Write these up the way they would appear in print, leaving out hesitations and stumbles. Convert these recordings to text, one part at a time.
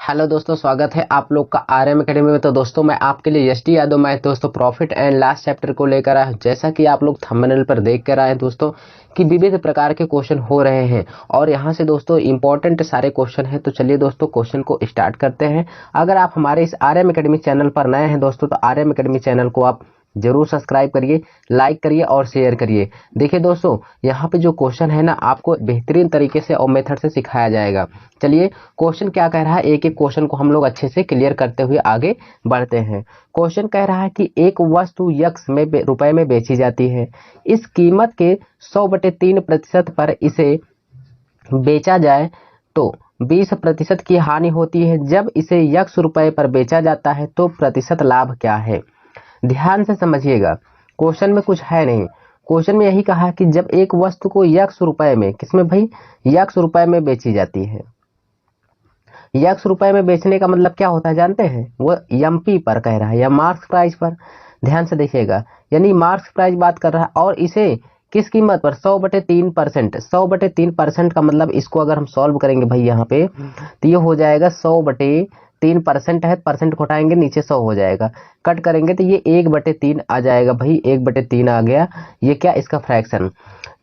Hello दोस्तों, स्वागत है आप लोग का आरएम एकेडमी में। तो दोस्तों मैं आपके लिए एसटी यादव मैं दोस्तों प्रॉफिट एंड लॉस चैप्टर को लेकर आया हूं। जैसा कि आप लोग थंबनेल पर देख कर आए दोस्तों कि विविध प्रकार के क्वेश्चन हो रहे हैं और यहां से दोस्तों इंपॉर्टेंट सारे क्वेश्चन हैं। तो चलिए दोस्तों क्वेश्चन को स्टार्ट करते हैं। अगर आप हमारे इस आरएम एकेडमी चैनल पर नए हैं दोस्तों तो आरएम एकेडमी चैनल को आप जरूर सब्सक्राइब करिए, लाइक करिए और शेयर करिए। देखिए दोस्तों यहाँ पे जो क्वेश्चन है ना आपको बेहतरीन तरीके से और मेथड से सिखाया जाएगा। चलिए क्वेश्चन क्या कह रहा है, एक एक क्वेश्चन को हम लोग अच्छे से क्लियर करते हुए आगे बढ़ते हैं। क्वेश्चन कह रहा है कि एक वस्तु यक्स में रुपए में बेची जाती है। इस कीमत के 100/3% पर इसे बेचा जाए तो 20% की हानि होती है। जब इसे यक्स रुपए पर बेचा जाता है तो प्रतिशत लाभ क्या है। ध्यान से समझिएगा, क्वेश्चन में कुछ है नहीं। क्वेश्चन में यही कहा कि जब एक वस्तु को यक्स रुपए में, किसमें भाई, यक्स रुपए में बेची जाती है। यक्स रुपए में बेचने का मतलब क्या होता है जानते हैं, वो एमपी पर कह रहा है या मार्क्स प्राइस पर। ध्यान से देखिएगा, यानी मार्क्स प्राइस बात कर रहा है और इसे किस कीमत पर, 100/3%। 100/3% का मतलब इसको अगर हम सॉल्व करेंगे भाई यहाँ पे तो ये हो जाएगा 100/3% है, परसेंट को हटाएंगे नीचे 100 हो जाएगा, कट करेंगे तो ये 1/3 आ जाएगा भाई, 1/3 आ गया। ये क्या, इसका फ्रैक्शन।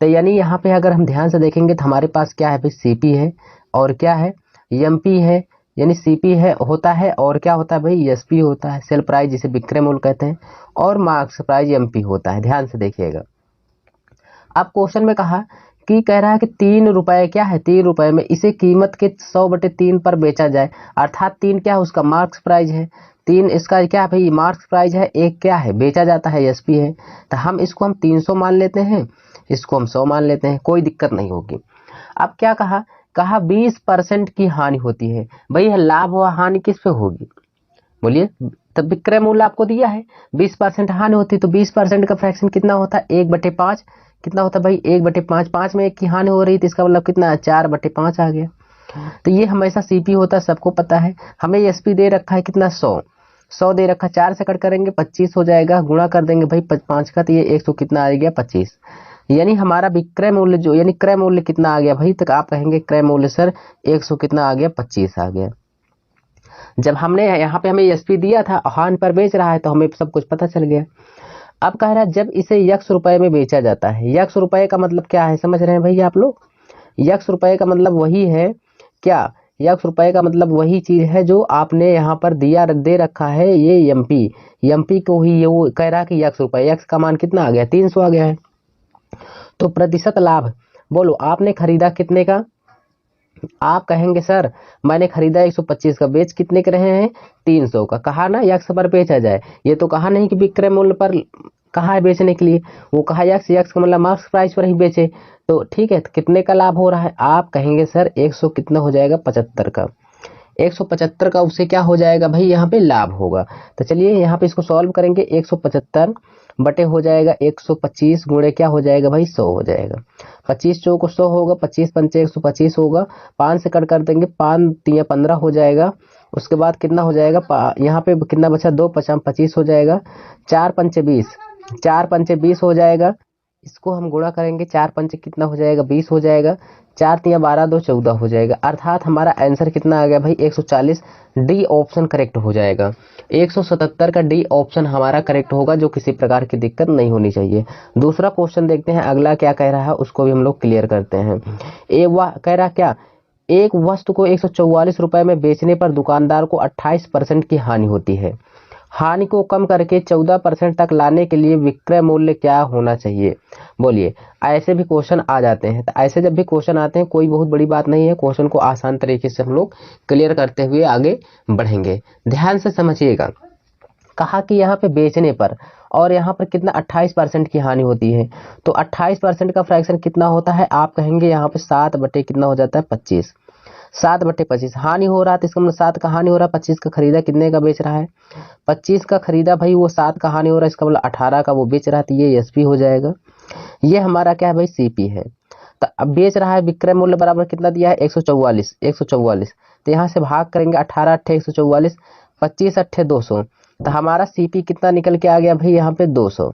तो यानी यहाँ पे अगर हम ध्यान से देखेंगे तो हमारे पास क्या है भाई, सीपी है और क्या है, एमपी है। यानी सीपी है होता है और क्या होता है भाई, एसपी होता है, सेल प्राइस जिसे विक्रय मूल्य कहते हैं, और मार्क्स प्राइस एमपी होता है। ध्यान से देखिएगा। अब क्वेश्चन में कहा कि कह रहा है कि 3 रुपए क्या है, 3 रुपए में इसे कीमत के 100/3 पर बेचा जाए, अर्थात 3 क्या है उसका मार्क्स प्राइस है, 3 इसका क्या है भाई मार्क्स प्राइस है, एक क्या है बेचा जाता है एसपी है। तो हम इसको हम 300 मान लेते हैं, इसको हम 100 मान लेते हैं, कोई दिक्कत नहीं होगी। अब क्या कहा, कहा 20% की हानि होती है। भाई लाभ व हानि किस पे होगी, बोलिए। तब विक्रय मूल्य आपको दिया है, 20% हानि होती है तो 20% का फ्रैक्शन कितना होता है, 1/5। कितना होता है भाई, 1/5। 5 में 1 की हानि हो रही थी, इसका मतलब कितना, 4/5 आ गया। तो ये हमेशा सीपी होता है, सबको पता है। हमें एसपी दे रखा है कितना, 100 दे रखा है, 4 से कट करेंगे 25 हो जाएगा, गुणा कर देंगे भाई 5 का तो ये 100 कितना आ गया, 25। यानी हमारा विक्रय मूल्य जो, यानी क्रय मूल्य कितना आ गया भाई, तक आप कहेंगे क्रय मूल्य सर 100 कितना आ गया, 25 आ गया। जब हमने यहाँ पे हमें एसपी दिया था, हानि पर बेच रहा है तो हमें सब कुछ पता चल गया। अब कह रहा है जब इसे यक्स रुपए में बेचा जाता है। यक्स रुपए का मतलब क्या है, समझ रहे हैं भैया आप लोग। यक्स रुपए का मतलब वही है क्या, यक्स रुपए का मतलब वही चीज है जो आपने यहाँ पर दिया दे रखा है, ये एमपी। एमपी को ही ये वो कह रहा है कि यक्स रुपए, यक्स का मान कितना आ गया, 300 आ गया है। तो प्रतिशत लाभ, बोलो आपने खरीदा कितने का, आप कहेंगे सर मैंने खरीदा 125 का, बेच कितने के रहे हैं, 300 का। कहा ना यक्स पर बेचा जाए, ये तो कहा नहीं कि विक्रय मूल्य पर कहा है बेचने के लिए, वो कहा यक्स, यक्स का मतलब मार्क्स प्राइस पर ही बेचे। तो ठीक है, तो कितने का लाभ हो रहा है, आप कहेंगे सर 100 कितना हो जाएगा, 75 का। 175 का उससे क्या हो जाएगा भाई, यहाँ पे लाभ होगा। तो चलिए यहाँ पे इसको सॉल्व करेंगे, 175 बटे हो जाएगा 125 गुणे क्या हो जाएगा भाई, 100 हो जाएगा। 25 चौको 100 होगा, 25 पंचे 125 होगा, 5 से कट कर देंगे, 5 तिया 15 हो जाएगा। उसके बाद कितना हो जाएगा, यहाँ पे कितना बचा, 2 5 25 हो जाएगा, 4 पंचे 20, 4 पंचे 20 हो जाएगा। इसको हम गुणा करेंगे, 4 पंचे कितना हो जाएगा, 20 हो जाएगा, 4 तिया 12 2 14 हो जाएगा। अर्थात हमारा आंसर कितना आ गया भाई, 140। डी ऑप्शन करेक्ट हो जाएगा। 177 का डी ऑप्शन हमारा करेक्ट होगा, जो किसी प्रकार की दिक्कत नहीं होनी चाहिए। दूसरा क्वेश्चन देखते हैं, अगला क्या कह रहा है उसको भी हम लोग क्लियर करते हैं। कह रहा क्या, एक वस्तु को 144 रुपए में बेचने पर दुकानदार को 28% की हानि होती है। हानि को कम करके 14% तक लाने के लिए विक्रय मूल्य क्या होना चाहिए, बोलिए। ऐसे भी क्वेश्चन आ जाते हैं, तो ऐसे जब भी क्वेश्चन आते हैं कोई बहुत बड़ी बात नहीं है, क्वेश्चन को आसान तरीके से हम लोग क्लियर करते हुए आगे बढ़ेंगे। ध्यान से समझिएगा, कहा कि यहाँ पे बेचने पर और यहाँ पर कितना 28% की हानि होती है, तो 28% का फ्रैक्शन कितना होता है, आप कहेंगे यहाँ पे 7 बटे कितना हो जाता है, 25। 7/25 हानि हो रहा है, तो इसका मतलब 7 का हानि हो रहा है, 25 का खरीदा कितने का बेच रहा है, 25 का खरीदा भाई, वो 7 का हानि हो रहा है, इसका मतलब 18 का वो बेच रहा है, तो ये एसपी हो जाएगा। ये हमारा क्या है भाई, सीपी है। तो अब बेच रहा है, विक्रय मूल्य बराबर कितना दिया है, 144, 144। तो यहाँ से भाग करेंगे, 18 अट्ठे 144, 25 अट्ठे 200। तो हमारा सीपी कितना निकल के आ गया भाई, यहाँ पे 200।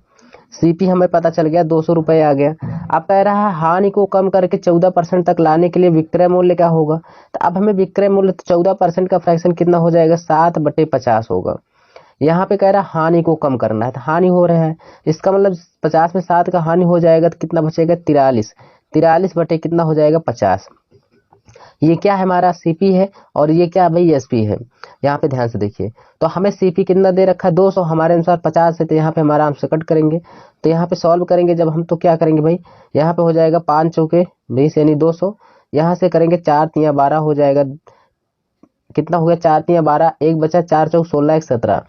सीपी हमें पता चल गया 200 रुपये आ गया। अब कह रहा है हानि को कम करके 14% तक लाने के लिए विक्रय मूल्य क्या होगा। तो अब हमें विक्रय मूल्य 14% का फ्रैक्शन कितना हो जाएगा, 7/50 होगा। यहाँ पे कह रहा है हानि को कम करना है, तो हानि हो रहा है, इसका मतलब 50 में 7 का हानि हो जाएगा तो कितना बचेगा, 43। 43 बटे कितना हो जाएगा, 50। ये क्या है, हमारा सीपी है, और ये क्या भाई, एसपी है। यहाँ पे ध्यान से देखिए, तो हमें सीपी कितना दे रखा है, 200, हमारे अनुसार 50 है, तो यहाँ पे हमारा आराम से कट करेंगे। तो यहाँ पे सॉल्व करेंगे जब हम, तो क्या करेंगे भाई, यहाँ पे हो जाएगा 5 चौके 20 यानी 200। यहाँ से करेंगे 4 तिया 12 हो जाएगा, कितना हो गया, 4 तिया 12, एक बचा 4 चौक 16 1 17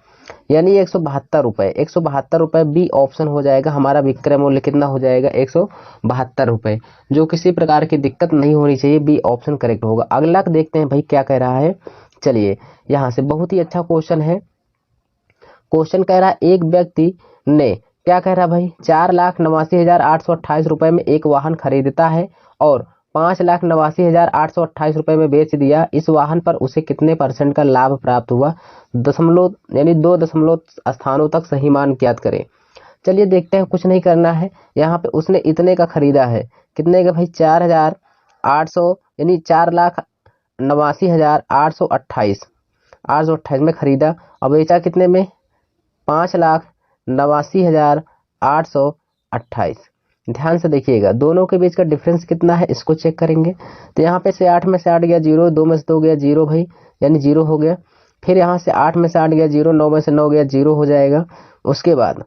यानी 172 रुपये। 172 रुपये बी ऑप्शन हो जाएगा हमारा। विक्रय मूल्य कितना हो जाएगा, 172 रुपये, जो किसी प्रकार की दिक्कत नहीं होनी चाहिए, बी ऑप्शन करेक्ट होगा। अगला देखते हैं भाई क्या कह रहा है। चलिए यहाँ से बहुत ही अच्छा क्वेश्चन है। क्वेश्चन कह रहा है एक व्यक्ति ने, क्या कह रहा है भाई, 4,89,828 रुपये में एक वाहन खरीदता है और 5,89,828 रुपये में बेच दिया। इस वाहन पर उसे कितने % का लाभ प्राप्त हुआ, दशमलव यानी 2 दशमलव स्थानों तक सही मान ज्ञात करें। चलिए देखते हैं, कुछ नहीं करना है। यहाँ पे उसने इतने का खरीदा है, कितने का भाई, 4,800 यानी 4,89,828 में खरीदा और बेचा कितने में, 5,89,828। ध्यान से देखिएगा, दोनों के बीच का डिफरेंस कितना है, इसको चेक करेंगे। तो यहाँ पे से 8 में से 8 गया 0, 2 में से 2 गया 0 भाई, यानी 0 हो गया। फिर यहाँ से 8 में से 8 गया 0, 9 में से 9 गया 0 हो जाएगा। उसके बाद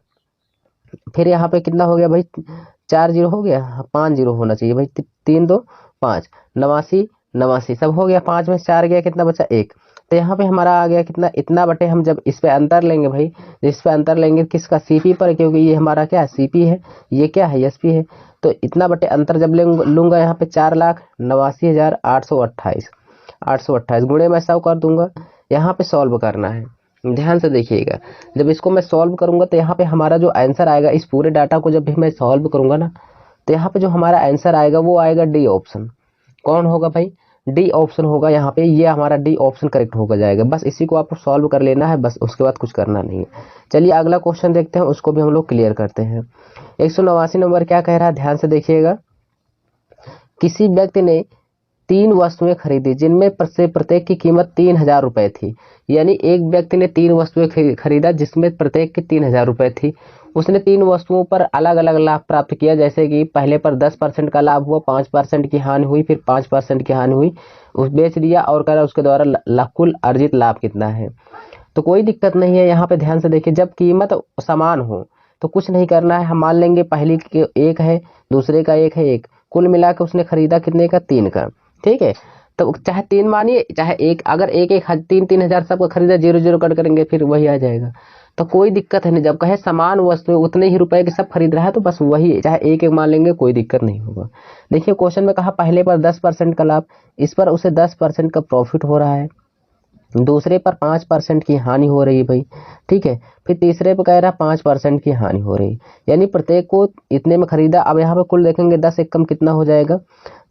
फिर यहाँ पे कितना हो गया भाई, 4 0 हो गया, 5 0 होना चाहिए भाई, 3 2 5, 89 89 सब हो गया। 5 में 4 गया, कितना बचा, 1। तो यहाँ पे हमारा आ गया कितना, इतना बटे, हम जब इस पे अंतर लेंगे भाई, इस पे अंतर लेंगे किसका, सीपी पर, क्योंकि ये हमारा क्या है, सीपी है, ये क्या है, एसपी है। तो इतना बटे अंतर जब लूंगा यहाँ पे 4,89,828 गुणे में 100 कर दूंगा। यहाँ पे सॉल्व करना है, ध्यान से देखिएगा। जब इसको मैं सॉल्व करूंगा तो यहाँ पे हमारा जो आंसर आएगा, इस पूरे डाटा को जब भी मैं सॉल्व करूंगा ना, तो यहाँ पे जो हमारा आंसर आएगा वो आएगा डी ऑप्शन। कौन होगा भाई, डी ऑप्शन होगा। यहाँ पे ये हमारा डी ऑप्शन करेक्ट होगा जाएगा। बस इसी को आपको सॉल्व कर लेना है, बस उसके बाद कुछ करना नहीं है। चलिए अगला क्वेश्चन देखते हैं, उसको भी हम लोग क्लियर करते हैं। 189 नंबर क्या कह रहा है, ध्यान से देखिएगा। किसी व्यक्ति ने 3 वस्तुएं खरीदी जिनमें से प्रत्येक की कीमत 3,000 रुपये थी। यानी एक व्यक्ति ने 3 वस्तुएं खरीदा जिसमें प्रत्येक की 3,000 रुपये थी। उसने 3 वस्तुओं पर अलग अलग लाभ प्राप्त किया, जैसे कि पहले पर 10% का लाभ हुआ, 5% की हानि हुई, फिर 5% की हानि हुई, उस बेच दिया और कह रहा उसके द्वारा कुल अर्जित लाभ कितना है। तो कोई दिक्कत नहीं है। यहाँ पे ध्यान से देखिए, जब कीमत समान हो तो कुछ नहीं करना है, हम मान लेंगे पहली के 1 है, दूसरे का 1 है, 1 कुल मिला के उसने खरीदा कितने का, 3 का, ठीक है। तो चाहे 3 मानिए चाहे 1, अगर 3,000 सबका खरीदा, 0 0 कट करेंगे फिर वही आ जाएगा। तो कोई दिक्कत है नहीं, जब कहे समान वस्तु उतने ही रुपए के सब खरीद रहा है तो बस वही, चाहे 1 1 मान लेंगे, कोई दिक्कत नहीं होगा। देखिए क्वेश्चन में कहा पहले पर 10% का लाभ, इस पर उसे 10% का प्रॉफिट हो रहा है, दूसरे पर 5% की हानि हो रही है भाई, ठीक है। फिर तीसरे पर कह रहा है 5% की हानि हो रही, यानी प्रत्येक को इतने में खरीदा। अब यहाँ पे कुल देखेंगे 10 एक कम कितना हो जाएगा,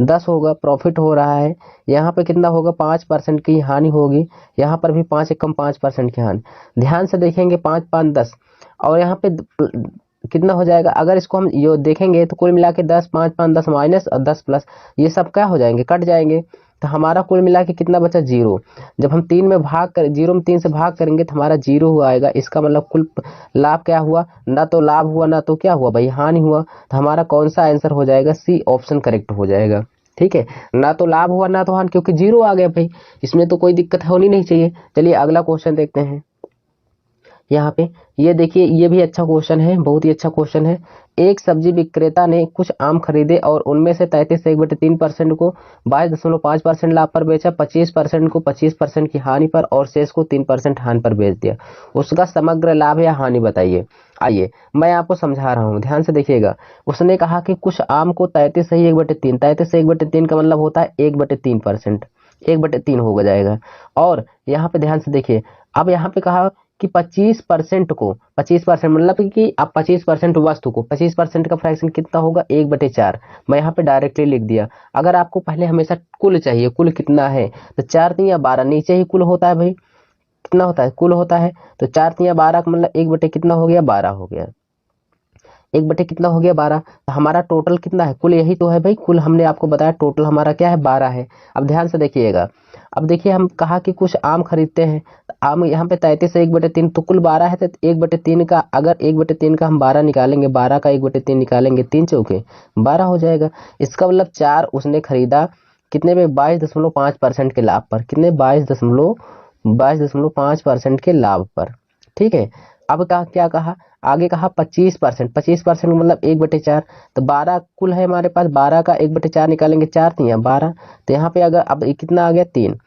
10 होगा, प्रॉफिट हो रहा है। यहाँ पे कितना होगा, 5% की हानि होगी, यहाँ पर भी 5 एक कम 5% की हानि। ध्यान से देखेंगे, 5 5 10 और यहाँ पे कितना हो जाएगा। अगर इसको हम ये देखेंगे तो कुल मिला के 10 5 5 10 माइनस और 10 प्लस, ये सब क्या हो जाएंगे, कट जाएंगे। तो हमारा कुल मिला के कितना बचा, 0। जब हम 3 में भाग कर 0 में 3 से भाग करेंगे तो हमारा 0 हुआ आएगा। इसका मतलब कुल लाभ क्या हुआ, ना तो लाभ हुआ ना तो क्या हुआ भाई, हानि हुआ। तो हमारा कौन सा आंसर हो जाएगा, सी ऑप्शन करेक्ट हो जाएगा, ठीक है। ना तो लाभ हुआ ना तो हानि, क्योंकि 0 आ गया भाई, इसमें तो कोई दिक्कत होनी नहीं चाहिए। चलिए अगला क्वेश्चन देखते हैं। यहाँ पे ये देखिए, ये भी अच्छा क्वेश्चन है, बहुत ही अच्छा क्वेश्चन है। एक सब्जी विक्रेता ने कुछ आम खरीदे और उनमें से 33 से 1/3% को 22.5% लाभ पर बेचा, 25% को 25% की हानि पर और शेष को 3% हानि पर बेच दिया। उसका समग्र लाभ या हानि बताइए। आइए मैं आपको समझा रहा हूँ, ध्यान से देखिएगा। उसने कहा कि कुछ आम को 33 से 1/3, 33 से 1/3 का मतलब होता है 1/3%, 1/3 हो जाएगा। और यहाँ पे ध्यान से देखिए, अब यहाँ पे कहा कि 25% को, 25% मतलब कि अब 25% वस्तु को, 25% का फ्रैक्शन कितना होगा, 1/4। मैं यहाँ पे डायरेक्टली लिख दिया। अगर आपको पहले हमेशा कुल चाहिए, कुल कितना है, तो 4 3 या 12, नीचे ही कुल होता है भाई, कितना होता है, कुल होता है। तो 4 3 या 12 का मतलब 1 बटे कितना हो गया, 12 हो गया। एक बटे कितना हो गया 12। तो हमारा टोटल कितना है, कुल यही तो है भाई, कुल हमने आपको बताया टोटल हमारा क्या है 12 है। अब ध्यान से देखिएगा, अब देखिए हम कहा कि कुछ आम खरीदते हैं, तो आम यहाँ पे 33 है 1/3, तो कुल 12 है, तो 1/3 का अगर 1/3 का हम 12 निकालेंगे, 12 का 1/3 निकालेंगे, 3 चौके 12 हो जाएगा। इसका मतलब 4 उसने खरीदा कितने में, 22.5% के लाभ पर, कितने 22.5% के लाभ पर, ठीक है। अब क्या कहा, आगे कहा 25%, 25% मतलब 1/4, तो 12 कुल है हमारे पास, 12 का 1/4 निकालेंगे, 4 तिया 12, तो यहाँ पे अगर अब कितना आ गया 3,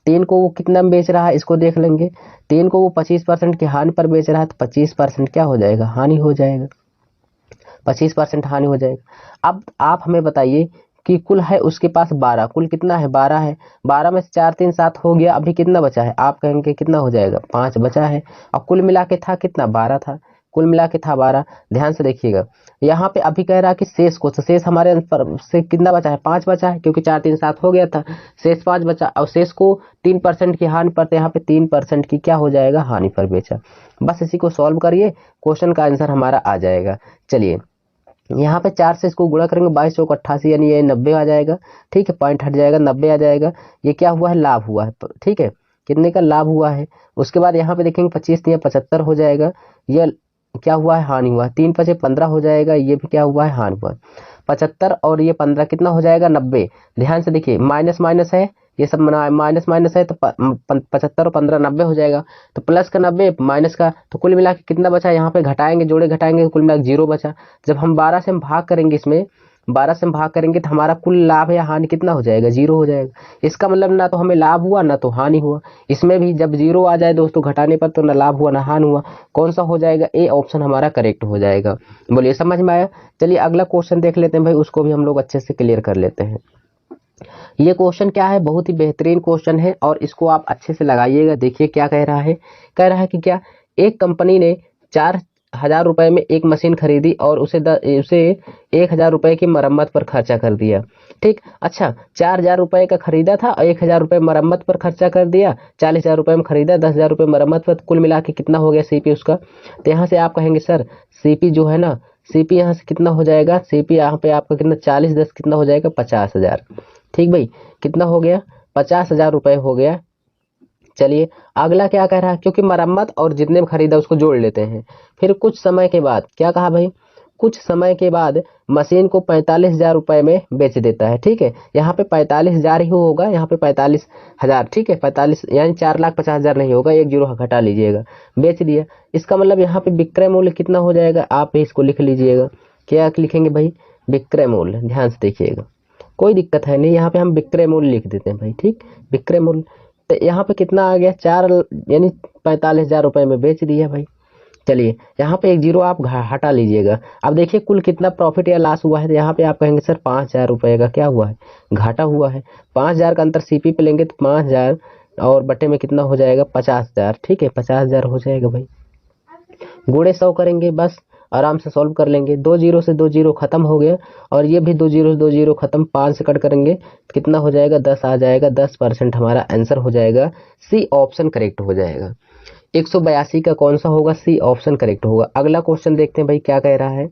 3 को वो कितना में बेच रहा है इसको देख लेंगे, 3 को वो 25% की हानि पर बेच रहा है, तो 25% क्या हो जाएगा, हानि हो जाएगा, 25% हानि हो जाएगा। अब आप हमें बताइए कि कुल है उसके पास 12, कुल कितना है 12 है, 12 में से 4 3 7 हो गया, अभी कितना बचा है, आप कहेंगे कितना हो जाएगा, 5 बचा है, और कुल मिला के था कितना 12 था, कुल मिला के था 12। ध्यान से देखिएगा, यहाँ पे अभी कह रहा है कि शेष को, तो शेष हमारे से कितना बचा है, 5 बचा है, क्योंकि 4 3 7 हो गया था, शेष 5 बचा, और शेष को 3% की हानि पर, तो यहाँ पे 3% की क्या हो जाएगा, हानि पर बेचा। बस इसी को सॉल्व करिए, क्वेश्चन का आंसर हमारा आ जाएगा। चलिए यहाँ पे 4 से इसको गुणा करेंगे, 22 चौक 88, यानी ये 90 आ जाएगा, ठीक है, पॉइंट हट जाएगा, 90 आ जाएगा। ये क्या हुआ है, लाभ हुआ है, ठीक है, कितने का लाभ हुआ है। उसके बाद यहाँ पे देखेंगे 25 या 75 हो जाएगा, ये क्या हुआ है, हानि हुआ है, 3 5 15 हो जाएगा, ये भी क्या हुआ है, हानि हुआ है। 75 और ये 15 कितना हो जाएगा, 90। ध्यान से देखिए, माइनस माइनस है, ये सब माइनस माइनस है, तो 75 और 15 90 हो जाएगा, तो प्लस का 90 माइनस का, तो कुल मिला के कितना बचा, यहाँ पे घटाएंगे, जोड़े घटाएंगे, कुल मिला के 0 बचा। जब हम 12 से हम भाग करेंगे, इसमें 12 से हम भाग करेंगे, तो हमारा कुल लाभ या हानि कितना हो जाएगा, 0 हो जाएगा। इसका मतलब ना तो हमें लाभ हुआ ना तो हानि हुआ। इसमें भी जब 0 आ जाए दोस्तों घटाने पर, तो ना लाभ हुआ ना हानि हुआ। कौन सा हो जाएगा, ए ऑप्शन हमारा करेक्ट हो जाएगा। बोलिए समझ में आया। चलिए अगला क्वेश्चन देख लेते हैं भाई, उसको भी हम लोग अच्छे से क्लियर कर लेते हैं। ये क्वेश्चन क्या है, बहुत ही बेहतरीन क्वेश्चन है, और इसको आप अच्छे से लगाइएगा। देखिए क्या कह रहा है, कह रहा है कि क्या, एक कंपनी ने 4,000 रुपए में एक मशीन खरीदी और उसे 1,000 रुपए की मरम्मत पर खर्चा कर दिया, ठीक। अच्छा, 4,000 रुपए का खरीदा था और 1,000 रुपए मरम्मत पर खर्चा कर दिया, 40,000 रुपए में खरीदा, 10,000 रुपए मरम्मत पर, कुल मिला के कितना हो गया सीपी उसका। तो यहाँ से आप कहेंगे सर सीपी जो है ना, सीपी यहाँ से कितना हो जाएगा, सीपी यहाँ पे आपका कितना 40 10 कितना हो जाएगा, 50,000, ठीक भाई, कितना हो गया, 50,000 रुपए हो गया। चलिए अगला क्या कह रहा है, क्योंकि मरम्मत और जितने में खरीदा उसको जोड़ लेते हैं। फिर कुछ समय के बाद क्या कहा भाई, कुछ समय के बाद मशीन को 45,000 रुपए में बेच देता है, ठीक है। यहाँ पे 45,000 ही होगा, यहाँ पे 45,000, ठीक है, 45 यानी 4,50,000 नहीं होगा, एक जीरो घटा लीजिएगा, बेच दिया। इसका मतलब यहाँ पे विक्रय मूल्य कितना हो जाएगा, आप इसको लिख लीजिएगा। क्या लिखेंगे भाई, विक्रय मूल्य। ध्यान से देखिएगा, कोई दिक्कत है नहीं, यहाँ पे हम विक्रय मूल्य लिख देते हैं भाई, ठीक, विक्रय मूल्य। तो यहाँ पे कितना आ गया, 4 यानी 45,000 रुपए में बेच दिया भाई। चलिए यहाँ पे एक जीरो आप हटा लीजिएगा। अब देखिए कुल कितना प्रॉफिट या लॉस हुआ है, तो यहाँ पे आप कहेंगे सर 5,000 रुपए का क्या हुआ है, घाटा हुआ है। 5,000 का अंतर सीपी पे लेंगे तो 5,000 और बटे में कितना हो जाएगा, 50,000, ठीक है, 50,000 हो जाएगा भाई। गुणे 100 करेंगे, बस आराम से सॉल्व कर लेंगे। 2 जीरो से 2 जीरो खत्म हो गया, और ये भी 2 जीरो से 2 जीरो खत्म, 5 से कट करेंगे तो कितना हो जाएगा, 10 आ जाएगा, 10% हमारा आंसर हो जाएगा, सी ऑप्शन करेक्ट हो जाएगा। 182 का कौन सा होगा, सी ऑप्शन करेक्ट होगा। अगला क्वेश्चन देखते हैं भाई क्या कह रहा है,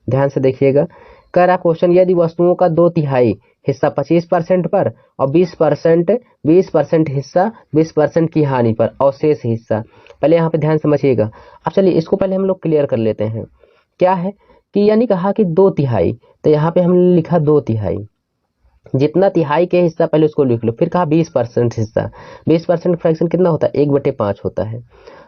ध्यान से देखिएगा। कह रहा क्वेश्चन, यदि वस्तुओं का 2/3 हिस्सा 25% पर और 20% हिस्सा 20% की हानि पर और शेष हिस्सा, पहले यहाँ पे ध्यान समझिएगा। अब चलिए इसको पहले हम लोग क्लियर कर लेते हैं। क्या है कि यानी कहा कि 2/3, तो यहाँ पे हमने लिखा 2/3, जितना तिहाई के हिस्सा पहले उसको लिख लो, फिर कहा 20% हिस्सा, 20% फ्रैक्शन कितना होता है, 1/5 होता है।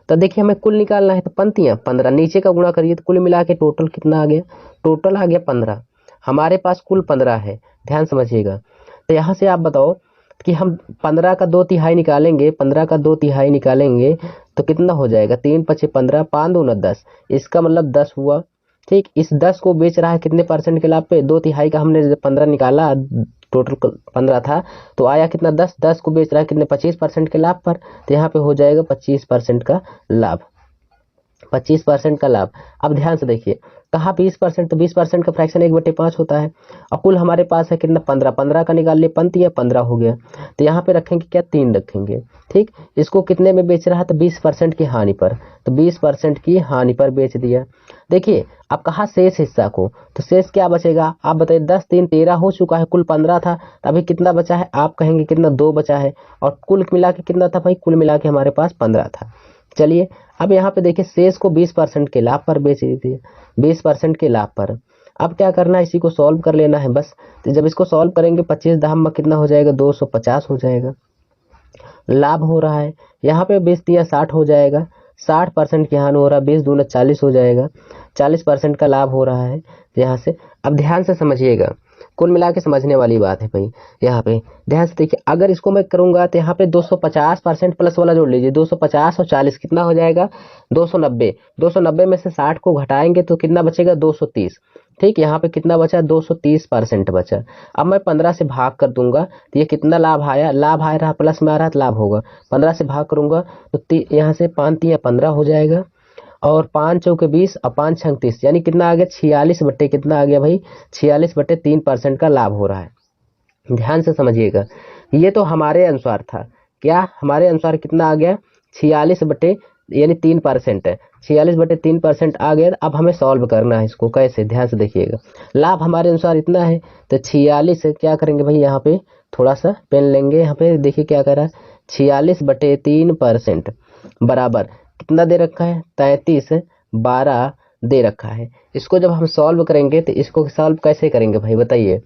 तो देखिए हमें कुल निकालना है, तो पंक्तियां 15 नीचे का गुणा करिए, तो कुल मिला के टोटल कितना आ गया, टोटल आ गया 15, हमारे पास कुल 15 है। ध्यान समझिएगा, तो यहाँ से आप बताओ कि हम 15 का 2/3 निकालेंगे, 15 का 2/3 निकालेंगे तो कितना हो जाएगा, 3 5 15, 5 दूना 10, इसका मतलब 10 हुआ, ठीक। इस 10 को बेच रहा है कितने परसेंट के लाभ पे, 2/3 का हमने 15 निकाला, टोटल 15 था, तो आया कितना 10, 10 को बेच रहा है कितने 25% के लाभ पर, तो यहाँ पे हो जाएगा 25% का लाभ, 25% का लाभ। अब ध्यान से देखिए, कहा 20%, तो 20% का फ्रैक्शन 1/5 होता है। और कुल हमारे पास है कितना 15, 15 का निकाल लिए, पंत या 15 हो गया। तो यहाँ पे रखेंगे क्या 3 रखेंगे। ठीक, इसको कितने में बेच रहा है, तो 20% की हानि पर, तो 20% की हानि पर बेच दिया। देखिए अब कहा शेष हिस्सा को, तो शेष क्या बचेगा आप बताइए। 10 3 13 हो चुका है, कुल 15 था, तो अभी कितना बचा है आप कहेंगे कितना 2 बचा है। और कुल मिला के कितना था भाई, कुल मिला के हमारे पास 15 था। चलिए अब यहाँ पे देखिए शेष को 20% के लाभ पर बेच दीजिए, 20% के लाभ पर। अब क्या करना है, इसी को सॉल्व कर लेना है बस। तो जब इसको सॉल्व करेंगे 25 दाम में कितना हो जाएगा, 250 हो जाएगा। लाभ हो रहा है यहाँ पे 20 या 60 हो जाएगा, 60% की हानि हो रहा है, 20 दूना 40 हो जाएगा, 40% का लाभ हो रहा है यहाँ से। अब ध्यान से समझिएगा, कुल मिला के समझने वाली बात है भाई। यहाँ पे ध्यान से देखिए, अगर इसको मैं करूंगा तो यहाँ पे 250% प्लस वाला जोड़ लीजिए, 250 और 40 कितना हो जाएगा 290। 290 में से 60 को घटाएंगे तो कितना बचेगा 230। ठीक, यहाँ पे कितना बचा 230% बचा। अब मैं 15 से भाग कर दूंगा तो ये कितना लाभ आया, लाभ आ रहा प्लस में आ रहा तो लाभ होगा। 15 से भाग करूंगा तो यहाँ से 5 या 15 हो जाएगा, और 5 चौके 20 और 5 छंग 30, यानी कितना आ गया 46 बट्टे कितना आ गया भाई, 46/3% का लाभ हो रहा है। ध्यान से समझिएगा, ये तो हमारे अनुसार था, क्या हमारे अनुसार कितना आ गया 46 बटे यानी 3% है, 46/3% आ गया। अब हमें सॉल्व करना है इसको, कैसे ध्यान से देखिएगा। लाभ हमारे अनुसार इतना है तो 46 क्या करेंगे भाई, यहाँ पे थोड़ा सा पेन लेंगे, यहाँ पे देखिए क्या कर रहा है 46/3% बराबर कितना दे रखा है 33/12 दे रखा है। इसको जब हम सॉल्व करेंगे तो इसको सॉल्व कैसे करेंगे भाई बताइए।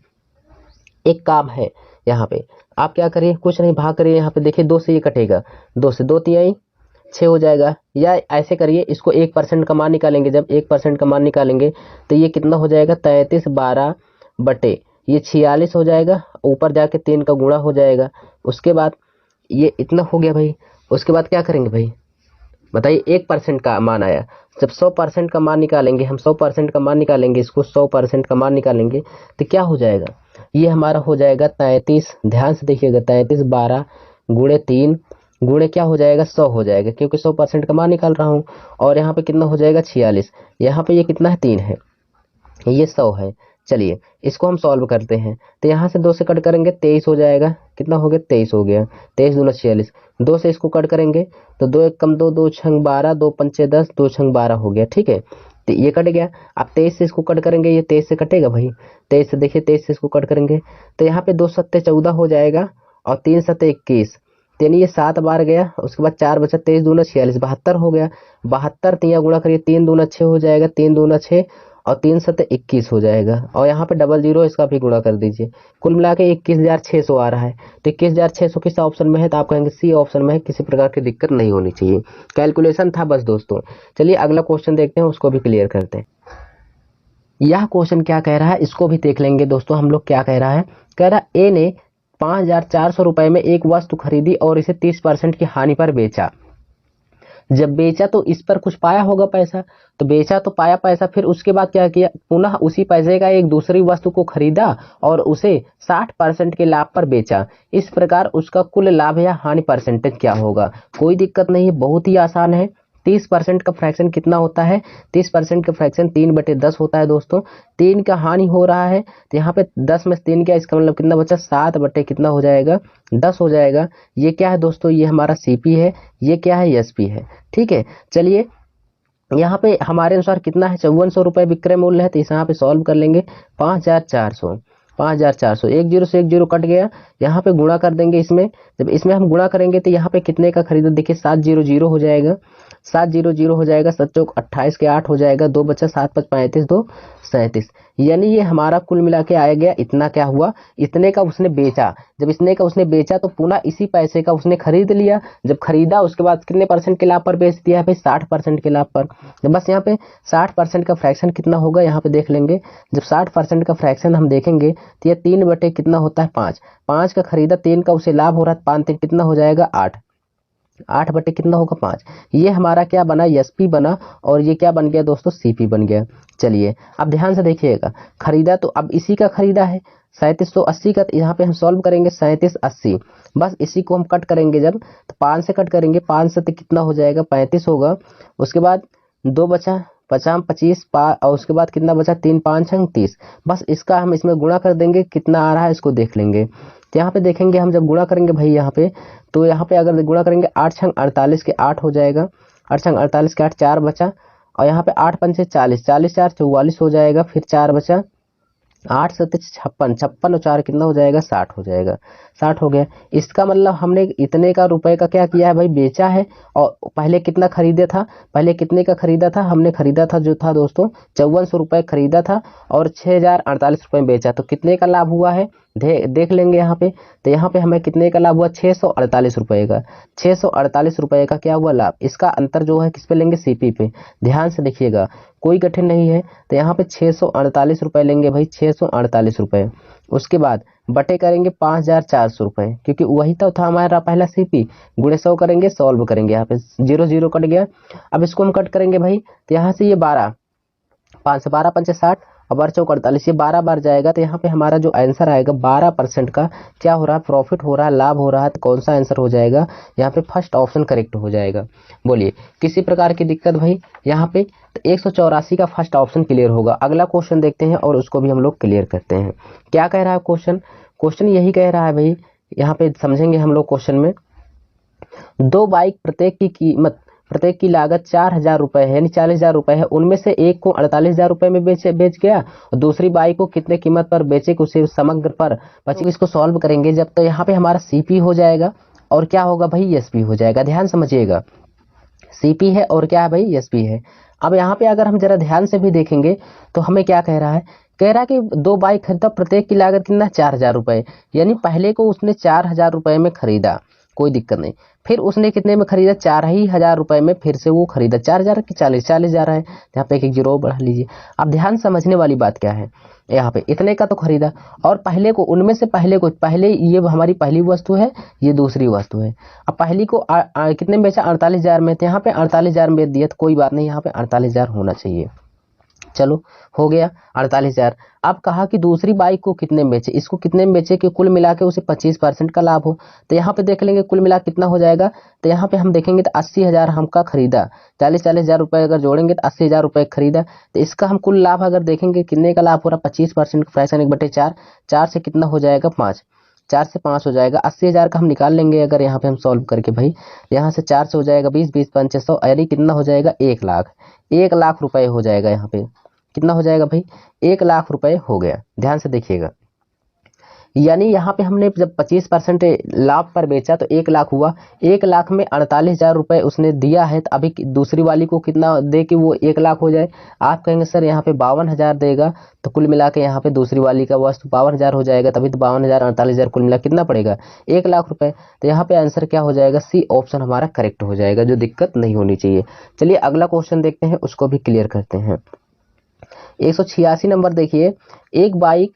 एक काम है यहाँ पे, आप क्या करिए कुछ नहीं भाग करिए, यहाँ पे देखिए 2 से ये कटेगा, 2 से 2 तिहाई 6 हो जाएगा। या ऐसे करिए, इसको 1% का मान निकालेंगे, जब 1% का मान निकालेंगे तो ये कितना हो जाएगा 33/12 बटे ये 46 हो जाएगा, ऊपर जाके 3 का गुणा हो जाएगा। उसके बाद ये इतना हो गया भाई। उसके बाद क्या करेंगे भाई बताइए, 1% का मान आया, जब 100% का मान निकालेंगे हम, 100% का मान निकालेंगे, इसको 100% का मान निकालेंगे तो क्या हो जाएगा, ये हमारा हो जाएगा 33। ध्यान से देखिएगा 33/12 गुणे 3 गुणे क्या हो जाएगा 100 हो जाएगा, क्योंकि 100% का मान निकाल रहा हूँ। और यहाँ पे कितना हो जाएगा 46, यहाँ पे ये कितना है 3 है, ये 100 है। चलिए इसको हम सॉल्व करते हैं, तो यहाँ से 2 से कट करेंगे 23 हो जाएगा, कितना हो गया 23 हो गया, 23 दूना 46, 2 से इसको कट करेंगे तो 2 1 कम 2, 2 छंग 12, 2 पंचे 10, 2 छंग 12 हो गया। ठीक है, तो ये कट गया। अब 23 से इसको कट करेंगे, ये 23 से कटेगा भाई, 23 से देखिए 23 से इसको कट करेंगे तो यहाँ पे 2 सत्ते 14 हो जाएगा, और 3 सत्ते 21, यानी ये 7 बार गया। उसके बाद 4 बचा, 23 दूना 46, 72 हो गया। 72 तिया गुणा करिए, 3 दूना 6 हो जाएगा, 3 दूना 6 और 3 सत्ते 21 हो जाएगा। और यहाँ पे डबल जीरो इसका भी गुणा कर दीजिए, कुल मिला के 21,600 आ रहा है। तो 21,600 किस ऑप्शन में है, तो आप कहेंगे सी ऑप्शन में है, किसी प्रकार की दिक्कत नहीं होनी चाहिए। कैलकुलेशन था बस दोस्तों। चलिए अगला क्वेश्चन देखते हैं, उसको भी क्लियर करते हैं। यह क्वेश्चन क्या कह रहा है इसको भी देख लेंगे दोस्तों हम लोग। क्या कह रहा है, कह रहा ए ने 5,400 रुपए में एक वस्तु खरीदी और इसे 30% की हानि पर बेचा। जब बेचा तो इस पर कुछ पाया होगा पैसा, तो बेचा तो पाया पैसा, फिर उसके बाद क्या किया, पुनः उसी पैसे का एक दूसरी वस्तु को खरीदा और उसे 60% के लाभ पर बेचा। इस प्रकार उसका कुल लाभ या हानि परसेंटेज क्या होगा। कोई दिक्कत नहीं है, बहुत ही आसान है। 30% का फ्रैक्शन कितना होता है, 30% का फ्रैक्शन 3/10 होता है दोस्तों। 3 का हानि हो रहा है तो यहाँ पे 10 में से 3 क्या, इसका मतलब कितना बचा 7 बटे कितना हो जाएगा 10 हो जाएगा। ये क्या है दोस्तों, ये हमारा सीपी है, ये क्या है एसपी है। ठीक है, चलिए यहाँ पे हमारे अनुसार कितना है 5400 रुपये विक्रय मूल्य है, तो इस यहाँ पे सॉल्व कर लेंगे। 5,400 5,400, एक जीरो से एक जीरो कट गया, यहाँ पे गुणा कर देंगे इसमें। जब इसमें हम गुणा करेंगे तो यहाँ पे कितने का खरीदा, देखिए 700 हो जाएगा, 700 हो जाएगा, 7 चौक 28 के 8 हो जाएगा, 2 बचा 7 5 35 2 37, यानी ये हमारा कुल मिला के आया गया इतना। क्या हुआ, इतने का उसने बेचा। जब इतने का उसने बेचा तो पुनः इसी पैसे का उसने खरीद लिया। जब खरीदा उसके बाद कितने परसेंट के लाभ पर बेच दिया है भाई, 60% के लाभ पर। जब बस यहाँ पे 60% का फ्रैक्शन कितना होगा यहाँ पे देख लेंगे। जब 60% का फ्रैक्शन हम देखेंगे तो ये 3 बटे कितना होता है 5, 5 का खरीदा, 3 का उसे लाभ हो रहा है, 5 3 कितना हो जाएगा 8, 8 बटे कितना होगा 5। ये हमारा क्या बना, एसपी बना, और ये क्या बन गया दोस्तों, सीपी बन गया। चलिए अब ध्यान से देखिएगा, खरीदा तो अब इसी का खरीदा है 3780 का, तो यहाँ पे हम सॉल्व करेंगे 3780। बस इसी को हम कट करेंगे जब, तो 5 से कट करेंगे, 5 से कितना हो जाएगा 35 होगा। उसके बाद 2 बचा 50 25 और उसके बाद कितना बचा 3 5 छंग 30। बस इसका हम इसमें गुणा कर देंगे, कितना आ रहा है इसको देख लेंगे। तो यहाँ पे देखेंगे हम जब गुणा करेंगे भाई यहाँ पे, तो यहाँ पे अगर गुणा करेंगे 8 छंग 48 के 8 हो जाएगा, 8 छंग 48 के 8 4 बचा, और यहाँ पे 8 पंचे 40, 40 4 44 हो जाएगा, फिर 4 बचा, 8 सत्ते 56, 56 और 4 कितना हो जाएगा 60 हो जाएगा, 60 हो गया। इसका मतलब हमने इतने का रुपए का क्या किया है भाई, बेचा है। और पहले कितना खरीदे था, पहले कितने का खरीदा था, हमने खरीदा था जो था दोस्तों 5400 रुपये खरीदा था और 6048 रुपये में बेचा, तो कितने का लाभ हुआ है देख लेंगे यहाँ पे। तो यहाँ पे हमें कितने का लाभ हुआ 648 रुपये का, 648 रुपये का क्या हुआ लाभ। इसका अंतर जो है किस पे लेंगे, सीपी पे, ध्यान से देखिएगा कोई कठिन नहीं है। तो यहाँ पे 648 रुपये लेंगे भाई, 648 रुपये। उसके बाद बटे करेंगे 5400 रुपये, क्योंकि वही तो था हमारा पहला सीपी, गुणे 100 करेंगे, सॉल्व करेंगे, यहाँ पे 0 0 कट गया। अब इसको हम कट करेंगे भाई, तो यहाँ से ये 12 5 से 12 पंचे 60 और 12 चौक 48, ये 12 बार जाएगा। तो यहाँ पे हमारा जो आंसर आएगा 12% का क्या हो रहा है, प्रॉफिट हो रहा है, लाभ हो रहा है। तो कौन सा आंसर हो जाएगा यहाँ पे, फर्स्ट ऑप्शन करेक्ट हो जाएगा। बोलिए किसी प्रकार की दिक्कत भाई यहाँ पे। तो 184 का फर्स्ट ऑप्शन क्लियर होगा। अगला क्वेश्चन देखते हैं और उसको भी हम लोग क्लियर करते हैं। क्या कह रहा है क्वेश्चन, क्वेश्चन यही कह रहा है भाई, यहाँ पे समझेंगे हम लोग क्वेश्चन में। 2 बाइक प्रत्येक की लागत 4000 रुपए है, यानी 40,000 रुपए है। उनमें से एक को 48,000 रुपए में बेच गया और दूसरी बाइक को कितने कीमत पर बेचे, उसे समग्र पर बची। इसको सॉल्व करेंगे जब, तो यहाँ पे हमारा सीपी हो जाएगा और क्या होगा भाई, एसपी हो जाएगा। ध्यान समझिएगा, सीपी है और क्या है भाई, एसपी है। अब यहाँ पे अगर हम जरा ध्यान से भी देखेंगे तो हमें क्या कह रहा है, कह रहा है कि 2 बाइक खरीदा, प्रत्येक की लागत कितना 4000 रुपए, यानी पहले को उसने 4000 रुपए में खरीदा, कोई दिक्कत नहीं। फिर उसने कितने में खरीदा, 4000 रुपए में फिर से वो खरीदा, 4000 की 40 जा रहा है, यहाँ पे एक जीरो बढ़ा लीजिए। अब ध्यान समझने वाली बात क्या है, यहाँ पे इतने का तो खरीदा और पहले को, उनमें से पहले ये हमारी पहली वस्तु है, ये दूसरी वस्तु है। अब पहली को कितने में बेचा, 48,000 में, तो यहाँ पे 48,000 में बेच दिया, तो कोई बात नहीं, यहाँ पे 48,000 होना चाहिए। चलो हो गया 48,000। अब कहा कि दूसरी बाइक को कितने में बेचे, इसको कितने में बेचे कि कुल मिला के उसे 25% का लाभ हो। तो यहाँ पे देख लेंगे कुल मिला कितना हो जाएगा। तो यहाँ पे हम देखेंगे तो 80,000 हमका खरीदा, 40,000 रुपए अगर जोड़ेंगे तो 80,000 रुपए खरीदा। तो इसका हम कुल लाभ अगर देखेंगे कितने का लाभ हो रहा, 25% फ्रैक्शन 1/4, 4 से कितना हो जाएगा 5, 4 से 5 हो जाएगा। 80,000 का हम निकाल लेंगे अगर यहाँ पे हम सॉल्व करके भाई, यहाँ से 4 से हो जाएगा 20, 20 पंचे 100, यानी कितना हो जाएगा 1 लाख, 1 लाख रुपए हो जाएगा। यहाँ पे कितना हो जाएगा भाई, 1 लाख रुपए हो गया। ध्यान से देखिएगा, यानी यहाँ पे हमने जब 25% लाभ पर बेचा तो 1 लाख हुआ, 1 लाख में 48,000 रुपए उसने दिया है। तो अभी दूसरी वाली को कितना दे कि वो 1 लाख हो जाए। आप कहेंगे सर यहाँ पे 52,000 देगा, तो कुल मिला के यहाँ पे दूसरी वाली का वस्तु 52,000 हो जाएगा, तभी तो 52,000 48,000 कुल मिला कितना पड़ेगा 1 लाख रुपए। तो यहाँ पे आंसर क्या हो जाएगा, सी ऑप्शन हमारा करेक्ट हो जाएगा, जो दिक्कत नहीं होनी चाहिए। चलिए अगला क्वेश्चन देखते हैं, उसको भी क्लियर करते हैं। 186 नंबर देखिए, एक बाइक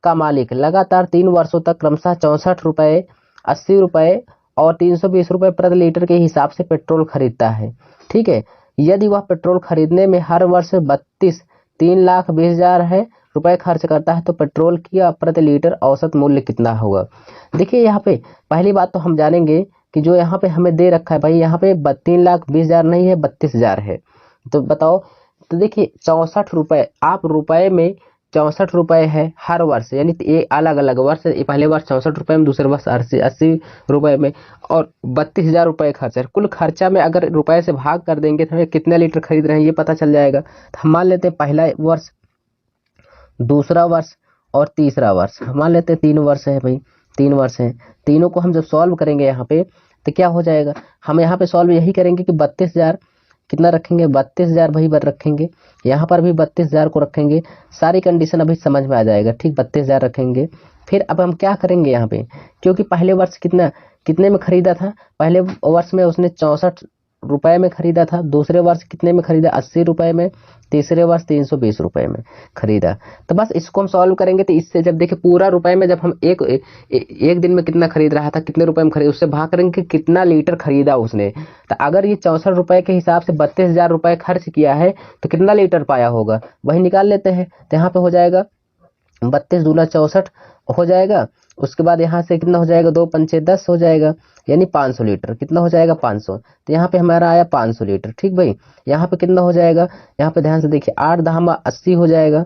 का मालिक लगातार 3 वर्षों तक क्रमशः 64 रुपए, 80 रुपए और 320 रुपए प्रति लीटर के हिसाब से पेट्रोल खरीदता है। ठीक है, यदि वह पेट्रोल खरीदने में हर वर्ष 3,20,000 है रुपए खर्च करता है, तो पेट्रोल की प्रति लीटर औसत मूल्य कितना होगा। देखिए यहाँ पे पहली बात तो हम जानेंगे कि जो यहाँ पे हमें दे रखा है भाई, यहाँ पे 3,20,000 नहीं है, 32,000 है। तो बताओ, तो देखिए 64 रुपए, आप रुपए में 64 रुपए है हर वर्ष, यानी ये अलग अलग वर्ष, पहले वर्ष 64 रुपए में, दूसरे वर्ष 80 रुपए में, और 32,000 रुपए खर्च है। कुल खर्चा में अगर रुपए से भाग कर देंगे तो हमें कितने लीटर खरीद रहे हैं ये पता चल जाएगा। तो हम मान लेते हैं पहला वर्ष, दूसरा वर्ष और तीसरा वर्ष, हम मान लेते हैं 3 वर्ष है भाई, 3 वर्ष है। तीनों को हम जब सॉल्व करेंगे यहाँ पे तो क्या हो जाएगा, हम यहाँ पे सॉल्व यही करेंगे कि 32,000 कितना रखेंगे, 32,000 भाई बर रखेंगे, यहाँ पर भी 32,000 को रखेंगे। सारी कंडीशन अभी समझ में आ जाएगा। ठीक, 32,000 रखेंगे। फिर अब हम क्या करेंगे यहाँ पे, क्योंकि पहले वर्ष कितने में खरीदा था, पहले वर्ष में उसने 64 रुपए में खरीदा था, दूसरे वर्ष कितने में खरीदा 80 रुपए में, तीसरे वर्ष 320 रुपए में खरीदा। तो बस इसको हम सॉल्व करेंगे। तो इससे जब देखिए पूरा रुपए में, जब हम एक दिन में कितना खरीद रहा था, कितने रुपए में खरीदा, उससे भाग करेंगे कि कितना लीटर खरीदा उसने। तो अगर ये 64 रुपए के हिसाब से 32,000 रुपए खर्च किया है तो कितना लीटर पाया होगा, वही निकाल लेते हैं। तो यहाँ पे हो जाएगा 32 दूना 64 हो जाएगा। उसके बाद यहाँ से कितना हो जाएगा, 2 पंचे 10 हो जाएगा, यानी 500 लीटर। कितना हो जाएगा, 500। तो यहाँ पे हमारा आया 500 लीटर। ठीक भाई, यहाँ पे कितना हो जाएगा, यहाँ पे ध्यान से देखिए, 8 दहमा 80 हो जाएगा,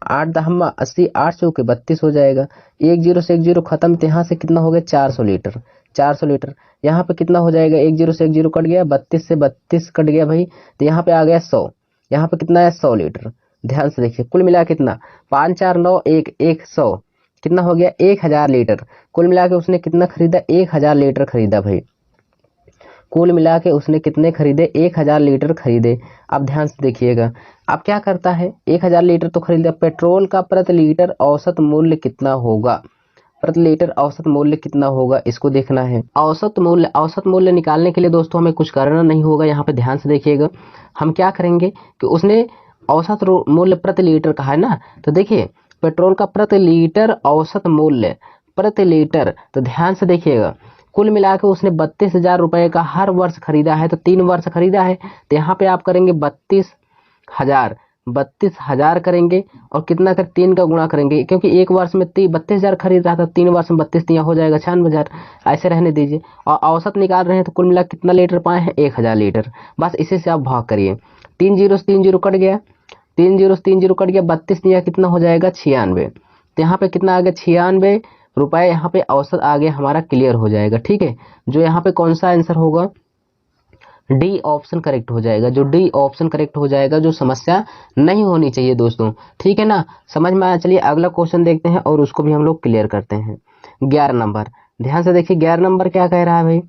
8 दहमा 80, 8 चौके 32 हो जाएगा। एक जीरो से एक जीरो खत्म, तो यहाँ से कितना हो गया, 400 लीटर। 400 लीटर यहाँ पे कितना हो जाएगा, एक जीरो से एक जीरो कट गया, 32 से 32 कट गया भाई, तो यहाँ पे आ गया 100। यहाँ पे कितना है, 100 लीटर। ध्यान से देखिए, कुल मिला कितना, 5 4 9 1 100, कितना हो गया, 1000 लीटर। कुल मिला के उसने कितना खरीदा, 1000 लीटर खरीदा भाई। कुल मिला के उसने कितने खरीदे, 1000 लीटर खरीदे। अब ध्यान से देखिएगा, अब क्या करता है, 1000 लीटर तो खरीदा। पेट्रोल का प्रति लीटर औसत मूल्य कितना होगा, प्रति लीटर औसत मूल्य कितना होगा, इसको देखना है। औसत मूल्य निकालने के लिए दोस्तों हमें कुछ करना नहीं होगा। यहाँ पे ध्यान से देखिएगा, हम क्या करेंगे कि उसने औसत मूल्य प्रति लीटर कहा है ना, तो देखिए पेट्रोल का प्रति लीटर औसत मूल्य प्रति लीटर, तो ध्यान से देखिएगा, कुल मिला के उसने 32,000 रुपए का हर वर्ष खरीदा है, तो 3 वर्ष खरीदा है, तो यहाँ पे आप करेंगे 32,000 करेंगे, और कितना कर 3 का गुणा करेंगे, क्योंकि एक वर्ष में 32,000 खरीद रहा था, 3 वर्ष में 32 हो जाएगा 96,000, ऐसे रहने दीजिए। और औसत निकाल रहे हैं, तो कुल मिला कितना लीटर पाए हैं, 1000 लीटर। बस इसी से आप भाग करिए, 3 जीरो से 3 जीरो कट गया, 3 जीरो से 3 जीरो कट गया, 32 दिया, कितना हो जाएगा, 96। तो यहाँ पे कितना आ गया, 96 रुपए। यहाँ पे औसत आ गया हमारा, क्लियर हो जाएगा। ठीक है, जो यहाँ पे कौन सा आंसर होगा, डी ऑप्शन करेक्ट हो जाएगा। जो डी ऑप्शन करेक्ट हो जाएगा, जो समस्या नहीं होनी चाहिए दोस्तों। ठीक है ना, समझ में आया। चलिए अगला क्वेश्चन देखते हैं और उसको भी हम लोग क्लियर करते हैं। 11 नंबर, ध्यान से देखिए 11 नंबर क्या कह रहा है भाई,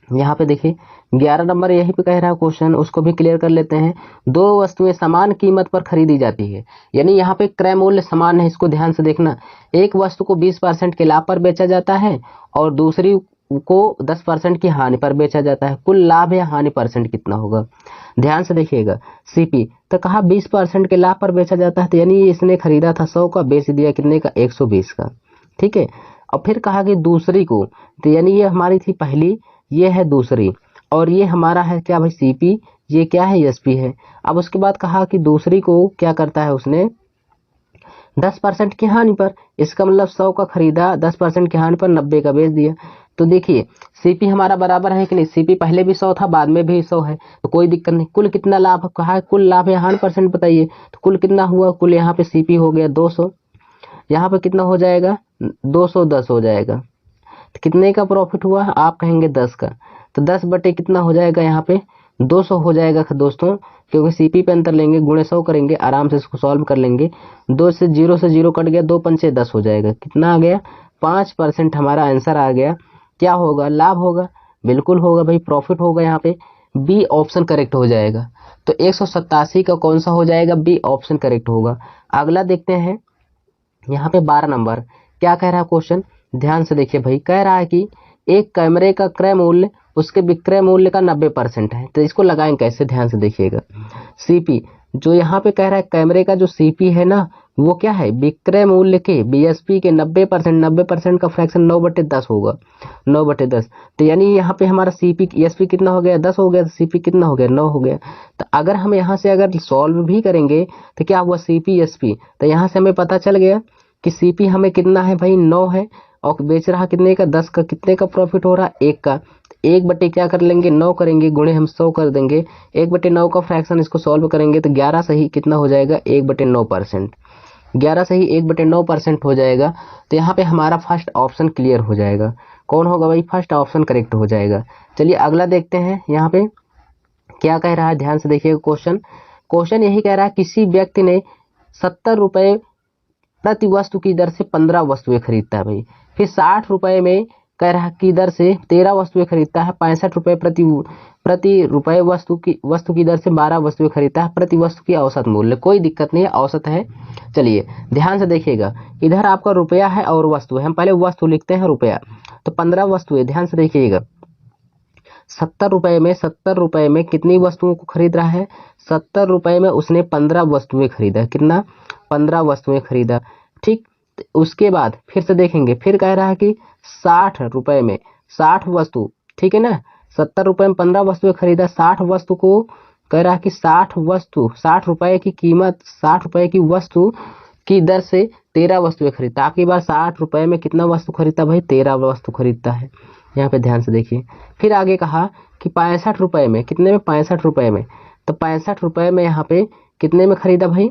यहाँ पे देखिए 11 नंबर यही पे कह रहा है क्वेश्चन, उसको भी क्लियर कर लेते हैं। दो वस्तुएं समान कीमत पर खरीदी जाती है, यानी यहाँ पे क्रय मूल्य समान है, इसको ध्यान से देखना। एक वस्तु को 20% के लाभ पर बेचा जाता है और दूसरी को 10% की हानि पर बेचा जाता है। कुल लाभ या हानि परसेंट कितना होगा, ध्यान से देखिएगा। सीपी तो कहा 20% के लाभ पर बेचा जाता है, तो यानी इसने खरीदा था 100 का, बेच दिया कितने का, 120 का। ठीक है, और फिर कहा कि दूसरी को, तो यानी ये हमारी थी पहली, ये है दूसरी, और ये हमारा है क्या भाई, सीपी, ये क्या है, एसपी है। अब उसके बाद कहा कि दूसरी को क्या करता है उसने, 10% की हानि पर, इसका मतलब 100 का खरीदा, 10% की हानि पर 90 का बेच दिया। तो देखिए सीपी हमारा बराबर है कि नहीं, सीपी पहले भी 100 था, बाद में भी 100 है, तो कोई दिक्कत नहीं। कुल कितना लाभ कहा है, कुल लाभ या हानि परसेंट बताइए, तो कुल कितना हुआ, कुल यहाँ पे सीपी हो गया 200, यहाँ पे कितना हो जाएगा, 210 हो जाएगा। तो कितने का प्रॉफिट हुआ, आप कहेंगे 10 का, तो 10 बटे कितना हो जाएगा, यहाँ पे 200 हो जाएगा दोस्तों, क्योंकि सीपी पे अंतर लेंगे, गुणे 100 करेंगे, आराम से इसको सॉल्व कर लेंगे। 2 से 0 कट गया, 2 पंचे 10 हो जाएगा, कितना आ गया, 5% हमारा आंसर आ गया। क्या होगा, लाभ होगा, बिल्कुल होगा भाई, प्रॉफिट होगा। यहाँ पे बी ऑप्शन करेक्ट हो जाएगा। तो 187 का कौन सा हो जाएगा, बी ऑप्शन करेक्ट होगा। अगला देखते हैं, यहाँ पे 12 नंबर क्या कह रहा है क्वेश्चन, ध्यान से देखिए भाई। कह रहा है कि एक कैमरे का क्रय मूल्य उसके विक्रय मूल्य का 90% है, तो इसको लगाएं कैसे, ध्यान से देखिएगा। सीपी जो यहाँ पे कह रहा है, कैमरे का जो सीपी है ना, वो क्या है, विक्रय मूल्य के बीएसपी के 90% का फ्रैक्शन 9/10 होगा, 9/10। तो यानी यहाँ पे हमारा सीपी एसपी कितना हो गया, 10 हो गया, तो सीपी कितना हो गया, 9 हो गया। तो अगर हम यहाँ से अगर सॉल्व भी करेंगे तो क्या हुआ, सीपी एसपी, तो यहाँ से हमें पता चल गया कि सीपी हमें कितना है भाई, 9 है, और बेच रहा कितने का, 10 का। कितने का प्रॉफिट हो रहा, 1 का। 1 बटे क्या कर लेंगे, 9 करेंगे, गुणे हम 100 कर देंगे, 1/9 का फ्रैक्शन, इसको सॉल्व करेंगे तो 11 सही कितना हो जाएगा, 1/9%। 11 सही 1/9% हो जाएगा। तो यहाँ पे हमारा फर्स्ट ऑप्शन क्लियर हो जाएगा। कौन होगा भाई, फर्स्ट ऑप्शन करेक्ट हो जाएगा। चलिए अगला देखते हैं, यहाँ पे क्या कह रहा है, ध्यान से देखिएगा। क्वेश्चन यही कह रहा है, किसी व्यक्ति ने 70 रुपए प्रति वस्तु की दर से 15 वस्तुएं खरीदता है भाई। फिर 60 रुपए में कह रहा की दर से 13 वस्तुएं खरीदता है। 65 रुपए प्रति रुपए वस्तु की दर से 12 वस्तुएं खरीदता है। प्रति वस्तु की औसत मूल्य, कोई दिक्कत नहीं है, औसत है। चलिए ध्यान से देखिएगा, इधर आपका रुपया है और वस्तु है, हम पहले वस्तु लिखते हैं, रुपया। तो 15 वस्तुएं, ध्यान से देखिएगा। 70 रुपए में कितनी वस्तुओं को खरीद रहा है, 70 रुपए में उसने 15 वस्तुएं खरीदा। कितना, 15 वस्तुएं खरीदा। ठीक, उसके बाद फिर से देखेंगे, फिर कह रहा है कि 60 रुपए में 60 वस्तु, ठीक है ना, 70 रुपए में 15 वस्तुएं खरीदा। 60 वस्तु को कह रहा है कि 60 रुपए की कीमत, 60 रुपए की वस्तु की दर से 13 वस्तुएं खरीदता। आपकी बार 60 रुपए में कितना वस्तु खरीदता भाई? 13 वस्तु खरीदता है। यहाँ पे ध्यान से देखिए। फिर आगे कहा कि 65 रुपए में, कितने में? 65 रुपए में। तो 65 रुपए में यहाँ पे कितने में खरीदा भाई?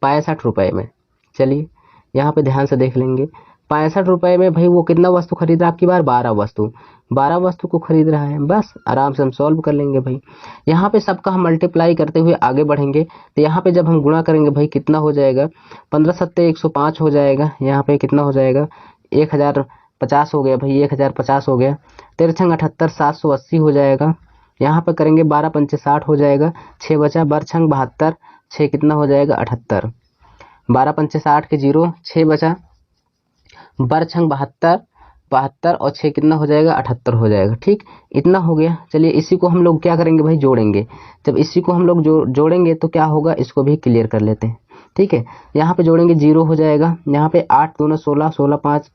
65 रुपए में। चलिए यहाँ पे ध्यान से देख लेंगे। 65 रुपए में भाई वो कितना वस्तु खरीद रहा है? आपकी बार 12 वस्तु, 12 वस्तु को खरीद रहा है। बस आराम से हम सॉल्व कर लेंगे भाई। यहाँ पे सबका हम मल्टीप्लाई करते हुए आगे बढ़ेंगे। तो यहाँ पे जब हम गुणा करेंगे भाई कितना हो जाएगा? 15 सत्ते 105 हो जाएगा। यहाँ पे कितना हो जाएगा? 1050 हो गया भाई, 1050 हो गया। 13 छंग 78, 780 हो जाएगा। यहाँ पे करेंगे 12 पंचे 60 हो जाएगा। 6 बचा, बर छंग 72, 6 कितना हो जाएगा? 78। 12 पंचे 60 के 0, 6 बचा, बर छंग 72, 72 और 6 कितना हो जाएगा? 78 हो जाएगा। ठीक, इतना हो गया। चलिए इसी को हम लोग क्या करेंगे भाई? जोड़ेंगे। जब इसी को हम लोग जोड़ेंगे तो क्या होगा? इसको भी क्लियर कर लेते हैं। ठीक है, यहाँ पे जोड़ेंगे 0 हो जाएगा। यहाँ पे 8 दूना 16, 16 5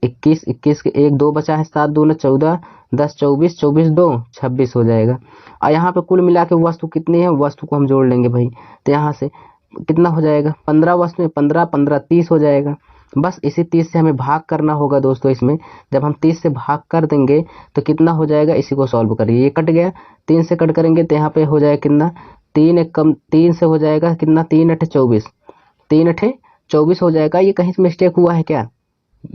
21, 21 के 1 2 बचा है, 7 दूना 14, 10 24, 24 2 26 हो जाएगा। और यहाँ पे कुल मिला के वस्तु कितनी है? वस्तु को हम जोड़ लेंगे भाई। तो यहाँ से कितना हो जाएगा? 15 वस्तु में 15 15 30 हो जाएगा। बस इसी 30 से हमें भाग करना होगा दोस्तों। इसमें जब हम 30 से भाग कर देंगे तो कितना हो जाएगा? इसी को सॉल्व करिए। ये कट गया, 3 से कट करेंगे तो यहाँ पे हो जाएगा कितना? 3 एक कम 3 से हो जाएगा कितना? 3 अठे 24, 3 अठे 24 हो जाएगा। ये कहीं से मिस्टेक हुआ है क्या?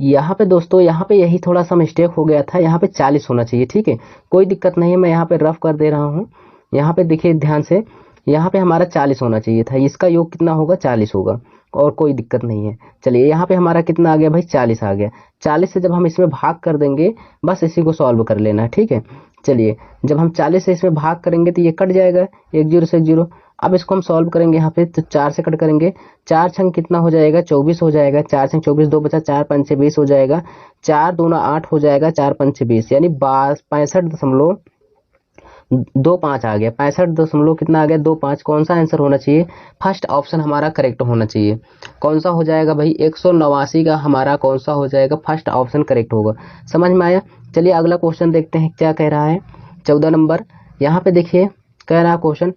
यहाँ पे दोस्तों, यहाँ पे यही थोड़ा सा मिस्टेक हो गया था। यहाँ पे 40 होना चाहिए। ठीक है, कोई दिक्कत नहीं है, मैं यहाँ पे रफ कर दे रहा हूँ। यहाँ पे देखिए ध्यान से, यहाँ पे हमारा 40 होना चाहिए था। इसका योग कितना होगा? 40 होगा, और कोई दिक्कत नहीं है। चलिए यहाँ पे हमारा कितना आ गया भाई? 40 आ गया। 40 से जब हम इसमें भाग कर देंगे, बस इसी को सॉल्व कर लेना है। ठीक है, चलिए जब हम 40 से इसमें भाग करेंगे तो ये कट जाएगा, 1 0 से 1 0। अब इसको हम सॉल्व करेंगे यहाँ पे, तो 4 से कट करेंगे, 4 छंग कितना हो जाएगा? 24 हो जाएगा। 4 छंग 24, 2 बचा, 4 पंचे 20 हो जाएगा। 4 दूना 8 हो जाएगा, 4 पंचे 20, यानी 65.25 आ गया। 65 कितना आ गया? 25। कौन सा आंसर होना चाहिए? फर्स्ट ऑप्शन हमारा करेक्ट होना चाहिए। कौन सा हो जाएगा भाई? 189 का हमारा कौन सा हो जाएगा? फर्स्ट ऑप्शन करेक्ट होगा। समझ में आया? चलिए अगला क्वेश्चन देखते हैं क्या कह रहा है। 14 नंबर यहाँ पे देखिए, कह रहा है क्वेश्चन,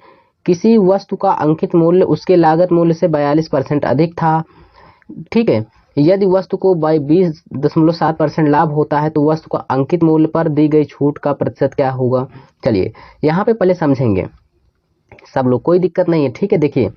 किसी वस्तु का अंकित मूल्य उसके लागत मूल्य से 42% अधिक था। ठीक है, यदि वस्तु को 20.7% लाभ होता है तो वस्तु का अंकित मूल्य पर दी गई छूट का प्रतिशत क्या होगा? चलिए यहाँ पे पहले समझेंगे सब लोग, कोई दिक्कत नहीं है। ठीक है, देखिए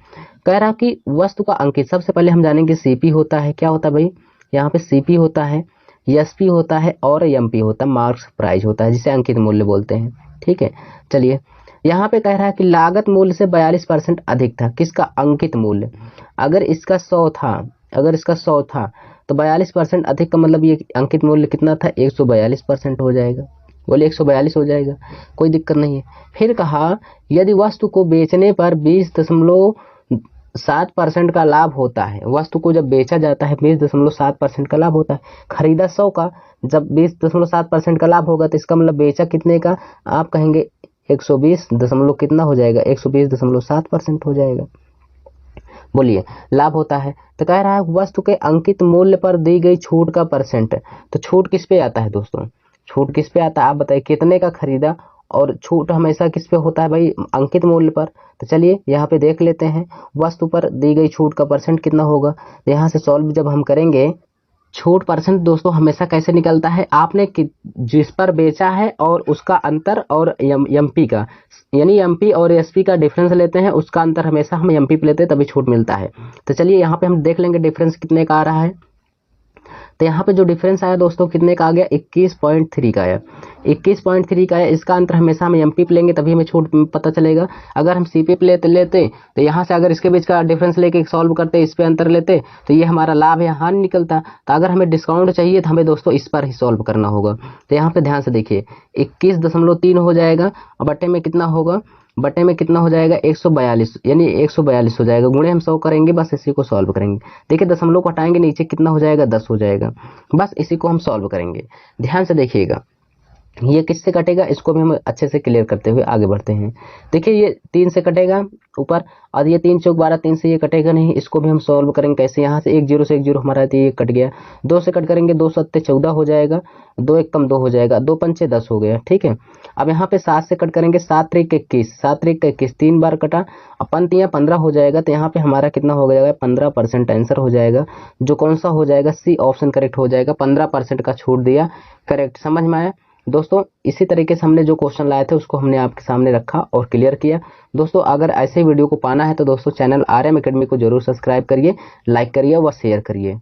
कह रहा कि वस्तु का अंकित, सबसे पहले हम जानेंगे सीपी होता है। क्या होता है भाई? यहाँ पे सीपी होता है, एसपी होता है और एमपी होता है, मार्क्स प्राइस होता है, जिसे अंकित मूल्य बोलते हैं। ठीक है, चलिए यहाँ पे कह रहा है कि लागत मूल्य से 42% अधिक था। किसका? अंकित मूल्य। अगर इसका 100 था, अगर इसका 100 था तो 42% अधिक का मतलब ये अंकित मूल्य कितना था? 142% हो जाएगा। बोले 142 हो जाएगा, कोई दिक्कत नहीं है। फिर कहा यदि वस्तु को बेचने पर 20.7% का लाभ होता है, वस्तु को जब बेचा जाता है 20.7% का लाभ होता है। खरीदा 100 का, जब 20.7% का लाभ होगा तो इसका मतलब बेचा कितने का? आप कहेंगे 120 दशमलव कितना हो जाएगा? 120.7% हो जाएगा। बोलिए लाभ होता है। तो कह रहा है वस्तु के अंकित मूल्य पर दी गई छूट का परसेंट। तो छूट किस पे आता है दोस्तों? छूट किस पे आता है? आप बताइए, कितने का खरीदा, और छूट हमेशा किस पे होता है भाई? अंकित मूल्य पर। तो चलिए यहाँ पे देख लेते हैं, वस्तु पर दी गई छूट का परसेंट कितना होगा। यहाँ से सॉल्व जब हम करेंगे, छूट परसेंट दोस्तों हमेशा कैसे निकलता है? आपने जिस पर बेचा है और उसका अंतर, और एमपी का, यानी एमपी और एसपी का डिफरेंस लेते हैं, उसका अंतर हमेशा हम एमपी पे लेते हैं, तभी छूट मिलता है। तो चलिए यहाँ पे हम देख लेंगे डिफरेंस कितने का आ रहा है। तो यहाँ पे जो डिफरेंस आया दोस्तों कितने का आ गया? 21.3 का आया। 21.3 का आया। इसका अंतर हमेशा हम एमपी पे लेंगे तभी हमें छूट पता चलेगा। अगर हम सीपी पे लेते तो यहाँ से अगर इसके बीच का डिफरेंस लेके सॉल्व करते, इस पे अंतर लेते, तो ये हमारा लाभ या हानि निकलता। तो अगर हमें डिस्काउंट चाहिए तो हमें दोस्तों इस पर ही सॉल्व करना होगा। तो यहाँ पे ध्यान से देखिए, 21.3 हो जाएगा, और बटे में कितना होगा? बटे में कितना हो जाएगा? 142, यानी 142 हो जाएगा। गुणे हम 100 करेंगे, बस इसी को सॉल्व करेंगे। देखिए दशमलव को हटाएंगे, नीचे कितना हो जाएगा? 10 हो जाएगा। बस इसी को हम सॉल्व करेंगे। ध्यान से देखिएगा, ये किससे कटेगा, इसको भी हम अच्छे से क्लियर करते हुए आगे बढ़ते हैं। देखिए ये 3 से कटेगा ऊपर, और ये 3 चौक 12, 3 से ये कटेगा नहीं, इसको भी हम सॉल्व करेंगे कैसे। यहाँ से 1 0 से 1 0 हमारा है तो ये कट गया। 2 से कट करेंगे, 2 7 14 हो जाएगा, 2 1 कम 2 हो जाएगा, 2 पंचे 10 हो गया, ठीक है। अब यहाँ पे 7 से कट करेंगे, 7 3 21, 7 3 21, 3 बार कटा, अब पंक्तियाँ 15 हो जाएगा, तो यहाँ पे हमारा कितना हो जाएगा, 15% आंसर हो जाएगा, जो कौन सा हो जाएगा, सी ऑप्शन करेक्ट हो जाएगा। 15% का छूट दिया, करेक्ट। समझ में आया दोस्तों। इसी तरीके से हमने जो क्वेश्चन लाए थे उसको हमने आपके सामने रखा और क्लियर किया। दोस्तों अगर ऐसे वीडियो को पाना है तो दोस्तों चैनल RM एकेडमी को जरूर सब्सक्राइब करिए, लाइक करिए व शेयर करिए।